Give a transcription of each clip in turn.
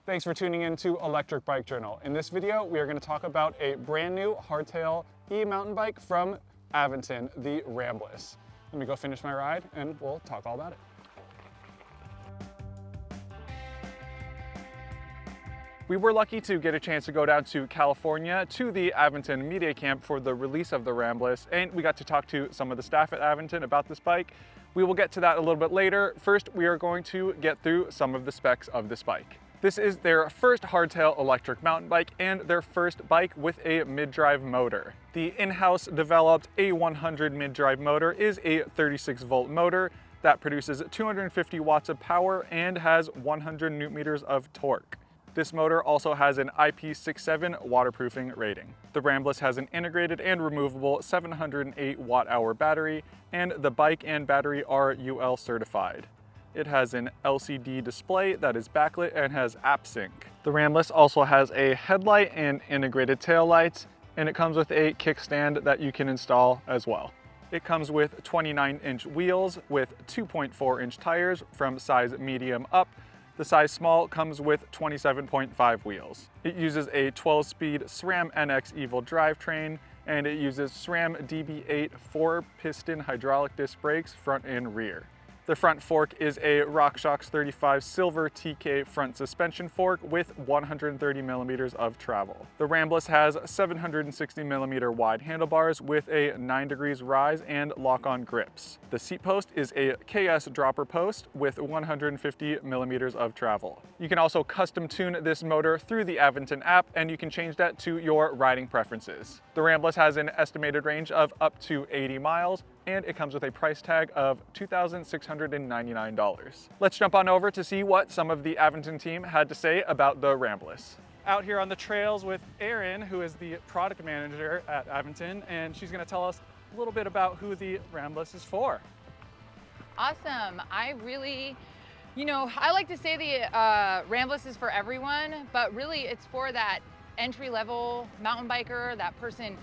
Thanks for tuning in to Electric Bike Journal. In this video, we are going to talk about a brand new hardtail e-mountain bike from Aventon, the Ramblas. Let me go finish my ride and we'll talk all about it. We were lucky to get a chance to go down to California to the Aventon Media Camp for the release of the Ramblas, and we got to talk to some of the staff at Aventon about this bike. We will get to that a little bit later. First, we are going to get through some of the specs of this bike. This is their first hardtail electric mountain bike and their first bike with a mid-drive motor. The in-house developed A100 mid-drive motor is a 36-volt motor that produces 250 watts of power and has 100 Nm of torque. This motor also has an IP67 waterproofing rating. The Ramblas has an integrated and removable 708 watt-hour battery, and the bike and battery are UL certified. It has an LCD display that is backlit and has app sync. The Ramblas also has a headlight and integrated taillights, and it comes with a kickstand that you can install as well. It comes with 29-inch wheels with 2.4-inch tires from size medium up. The size small comes with 27.5 wheels. It uses a 12-speed SRAM NX Evo drivetrain, and it uses SRAM DB8 four-piston hydraulic disc brakes front and rear. The front fork is a Rockshox 35 silver TK front suspension fork with 130 millimeters of travel. The Ramblas has 760 millimeter wide handlebars with a 9 degrees rise and lock-on grips. The seat post is a KS dropper post with 150 millimeters of travel. You can also custom tune this motor through the Aventon app, and you can change that to your riding preferences. The Ramblas has an estimated range of up to 80 miles, and it comes with a price tag of $2,699. Let's jump on over to see what some of the Aventon team had to say about the Ramblas. Out here on the trails with Erin, who is the product manager at Aventon, and she's gonna tell us a little bit about who the Ramblas is for. Awesome. I like to say the Ramblas is for everyone, but really it's for that entry-level mountain biker, that person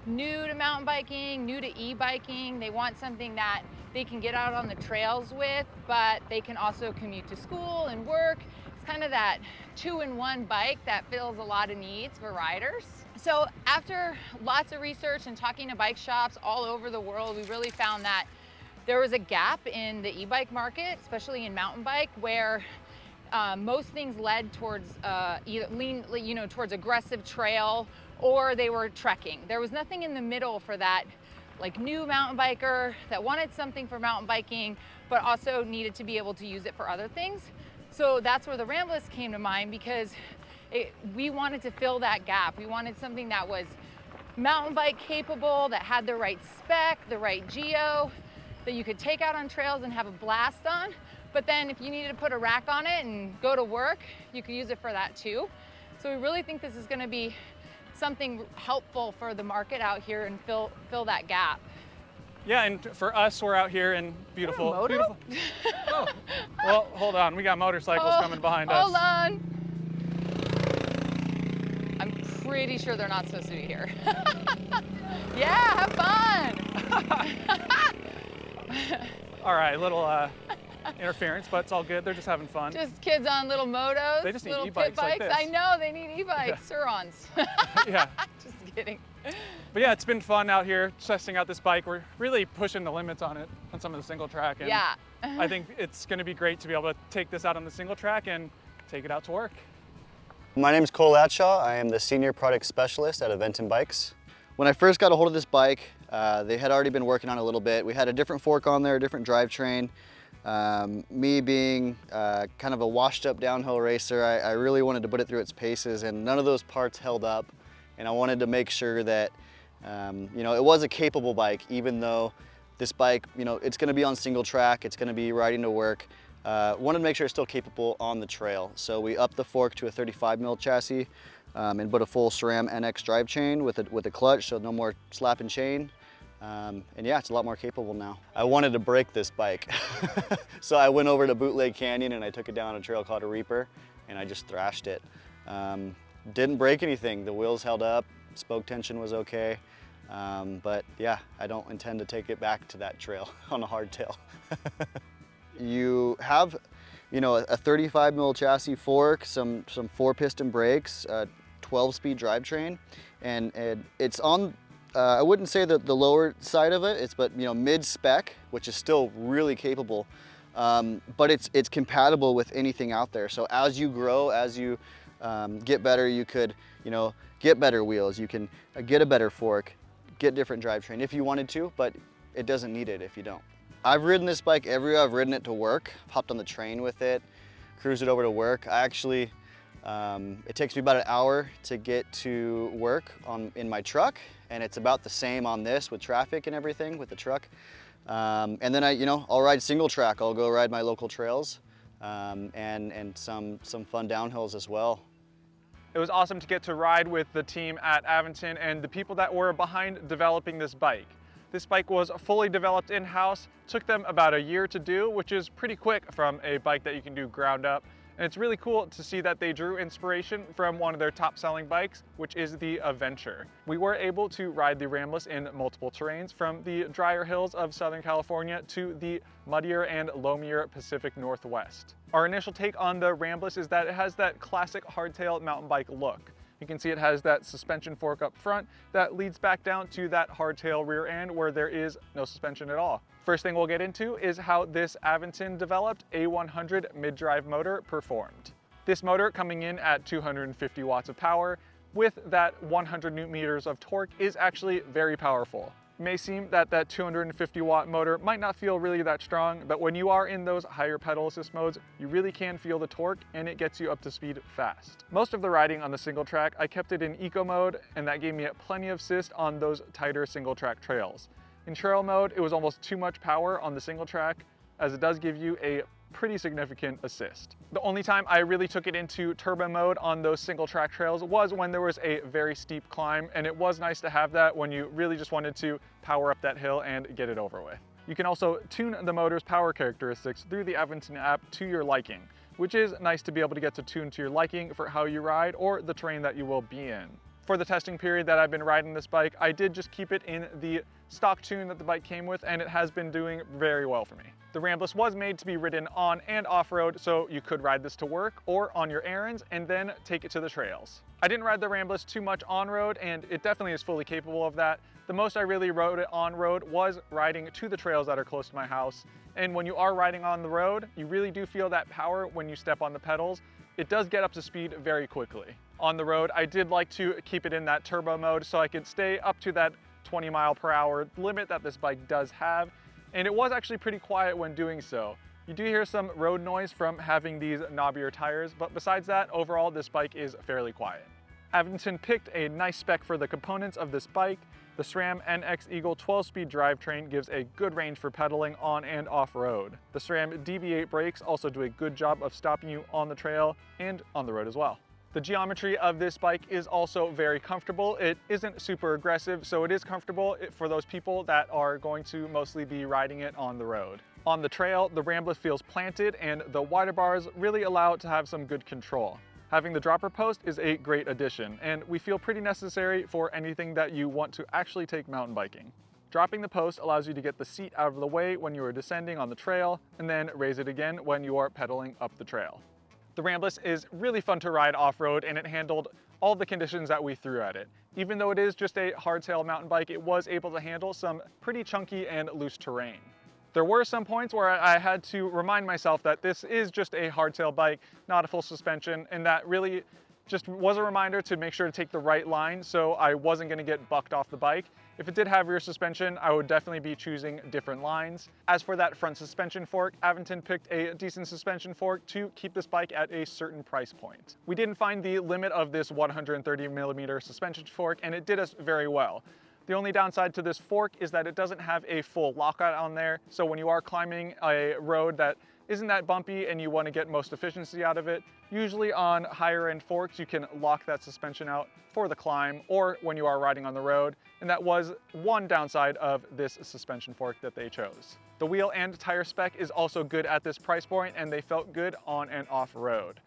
new to mountain biking, new to e-biking. They want something that they can get out on the trails with, but they can also commute to school and work. It's kind of that two-in-one bike that fills a lot of needs for riders. So after lots of research and talking to bike shops all over the world, we really found that there was a gap in the e-bike market, especially in mountain bike, where most things led towards towards aggressive trail, or they were trekking. There was nothing in the middle for that new mountain biker that wanted something for mountain biking, but also needed to be able to use it for other things. So that's where the Ramblas came to mind, because we wanted to fill that gap. We wanted something that was mountain bike capable, that had the right spec, the right geo, that you could take out on trails and have a blast on. But then if you needed to put a rack on it and go to work, you could use it for that too. So we really think this is going to be something helpful for the market out here and fill that gap. Yeah, and for us, we're out here in beautiful. Moto? Beautiful. Oh, well, hold on. We got motorcycles coming behind us. Hold on. I'm pretty sure they're not supposed to be here. Yeah, have fun. All right, little interference, but it's all good. They're just having fun. Just kids on little motos. They just need little e-bikes pit bikes. like this. I know, they need e-bikes. Surons. Yeah. Just kidding. But yeah, it's been fun out here testing out this bike. We're really pushing the limits on it on some of the single track. And yeah. I think it's going to be great to be able to take this out on the single track and take it out to work. My name is Cole Atshaw. I am the Senior Product Specialist at Aventon Bikes. When I first got a hold of this bike, they had already been working on it a little bit. We had a different fork on there, a different drivetrain. Me being kind of a washed up downhill racer, I really wanted to put it through its paces, and none of those parts held up. And I wanted to make sure that it was a capable bike, even though this bike, it's going to be on single track, it's going to be riding to work. Wanted to make sure it's still capable on the trail. So we upped the fork to a 35 mil chassis and put a full SRAM NX drive chain with a clutch, so no more slap and chain. And yeah, it's a lot more capable now. I wanted to break this bike. So I went over to Bootleg Canyon and I took it down a trail called a Reaper, and I just thrashed it. Didn't break anything. The wheels held up, spoke tension was okay. But yeah, I don't intend to take it back to that trail on a hardtail. You have you know, a 35 mil chassis fork, some four-piston brakes, 12-speed drivetrain, and it's on, I wouldn't say the lower side of it, but you know, mid-spec, which is still really capable, but it's compatible with anything out there. So as you grow, as you get better, you could, you know, get better wheels, you can get a better fork, get different drivetrain if you wanted to, but it doesn't need it if you don't. I've ridden this bike everywhere. I've ridden it to work, hopped on the train with it, cruised it over to work. I actually, it takes me about an hour to get to work in my truck, and it's about the same on this with traffic and everything with the truck. And then I'll ride single track. I'll go ride my local trails, and some fun downhills as well. It was awesome to get to ride with the team at Aventon and the people that were behind developing this bike. This bike was fully developed in-house, took them about a year to do, which is pretty quick from a bike that you can do ground up. And it's really cool to see that they drew inspiration from one of their top-selling bikes, which is the Aventon. We were able to ride the Ramblas in multiple terrains, from the drier hills of Southern California to the muddier and loamier Pacific Northwest. Our initial take on the Ramblas is that it has that classic hardtail mountain bike look. You can see it has that suspension fork up front that leads back down to that hardtail rear end where there is no suspension at all. First thing we'll get into is how this Aventon developed A100 mid-drive motor performed. This motor, coming in at 250 watts of power with that 100 newton meters of torque, is actually very powerful. It may seem that that 250 watt motor might not feel really that strong, but when you are in those higher pedal assist modes, you really can feel the torque, and it gets you up to speed fast. Most of the riding on the single track, I kept it in eco mode, and that gave me plenty of assist on those tighter single track trails. In trail mode, it was almost too much power on the single track, as it does give you a pretty significant assist. The only time I really took it into turbo mode on those single track trails was when there was a very steep climb, and it was nice to have that when you really just wanted to power up that hill and get it over with. You can also tune the motor's power characteristics through the Aventon app to your liking, which is nice to be able to get to tune to your liking for how you ride or the terrain that you will be in. For the testing period that I've been riding this bike, I did just keep it in the stock tune that the bike came with, and it has been doing very well for me. The Ramblas was made to be ridden on and off-road, so you could ride this to work or on your errands and then take it to the trails. I didn't ride the Ramblas too much on-road, and it definitely is fully capable of that. The most I really rode it on-road was riding to the trails that are close to my house. And when you are riding on the road, you really do feel that power when you step on the pedals. It does get up to speed very quickly. On the road, I did like to keep it in that turbo mode so I could stay up to that 20 mile per hour limit that this bike does have. And it was actually pretty quiet when doing so. You do hear some road noise from having these knobbier tires, but besides that, overall, this bike is fairly quiet. Aventon picked a nice spec for the components of this bike. The SRAM NX Eagle 12-speed drivetrain gives a good range for pedaling on and off-road. The SRAM DB8 brakes also do a good job of stopping you on the trail and on the road as well. The geometry of this bike is also very comfortable. It isn't super aggressive, so it is comfortable for those people that are going to mostly be riding it on the road. On the trail, the Ramblas feels planted, and the wider bars really allow it to have some good control. Having the dropper post is a great addition, and we feel pretty necessary for anything that you want to actually take mountain biking. Dropping the post allows you to get the seat out of the way when you are descending on the trail, and then raise it again when you are pedaling up the trail. The Ramblas is really fun to ride off-road, and it handled all the conditions that we threw at it. Even though it is just a hardtail mountain bike, it was able to handle some pretty chunky and loose terrain. There were some points where I had to remind myself that this is just a hardtail bike, not a full suspension, and that really just was a reminder to make sure to take the right line so I wasn't gonna get bucked off the bike. If it did have rear suspension, I would definitely be choosing different lines. As for that front suspension fork, Aventon picked a decent suspension fork to keep this bike at a certain price point. We didn't find the limit of this 130mm suspension fork, and it did us very well. The only downside to this fork is that it doesn't have a full lockout on there, so when you are climbing a road that isn't that bumpy and you want to get most efficiency out of it, usually on higher end forks you can lock that suspension out for the climb or when you are riding on the road, and that was one downside of this suspension fork that they chose. The wheel and tire spec is also good at this price point, and they felt good on and off road.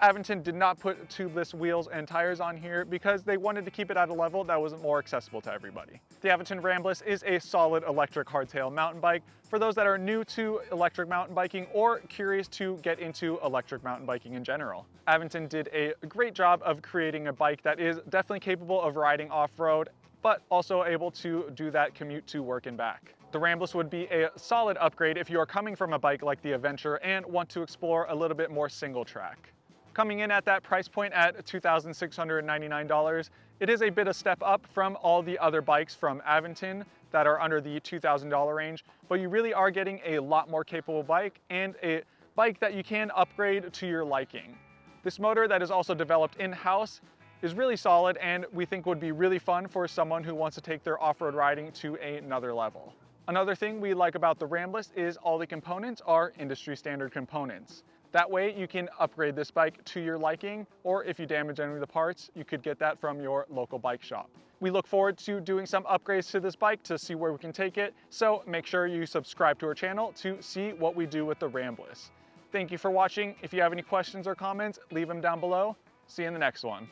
Aventon did not put tubeless wheels and tires on here because they wanted to keep it at a level that was more accessible to everybody. The Aventon Ramblas is a solid electric hardtail mountain bike for those that are new to electric mountain biking or curious to get into electric mountain biking in general. Aventon did a great job of creating a bike that is definitely capable of riding off-road, but also able to do that commute to work and back. The Ramblas would be a solid upgrade if you are coming from a bike like the Adventure and want to explore a little bit more single track. Coming in at that price point at $2,699, it is a bit of step up from all the other bikes from Aventon that are under the $2,000 range, but you really are getting a lot more capable bike and a bike that you can upgrade to your liking. This motor that is also developed in-house is really solid and we think would be really fun for someone who wants to take their off-road riding to another level. Another thing we like about the Ramblas is all the components are industry standard components. That way you can upgrade this bike to your liking, or if you damage any of the parts, you could get that from your local bike shop. We look forward to doing some upgrades to this bike to see where we can take it, so make sure you subscribe to our channel to see what we do with the Ramblas. Thank you for watching. If you have any questions or comments, leave them down below. See you in the next one.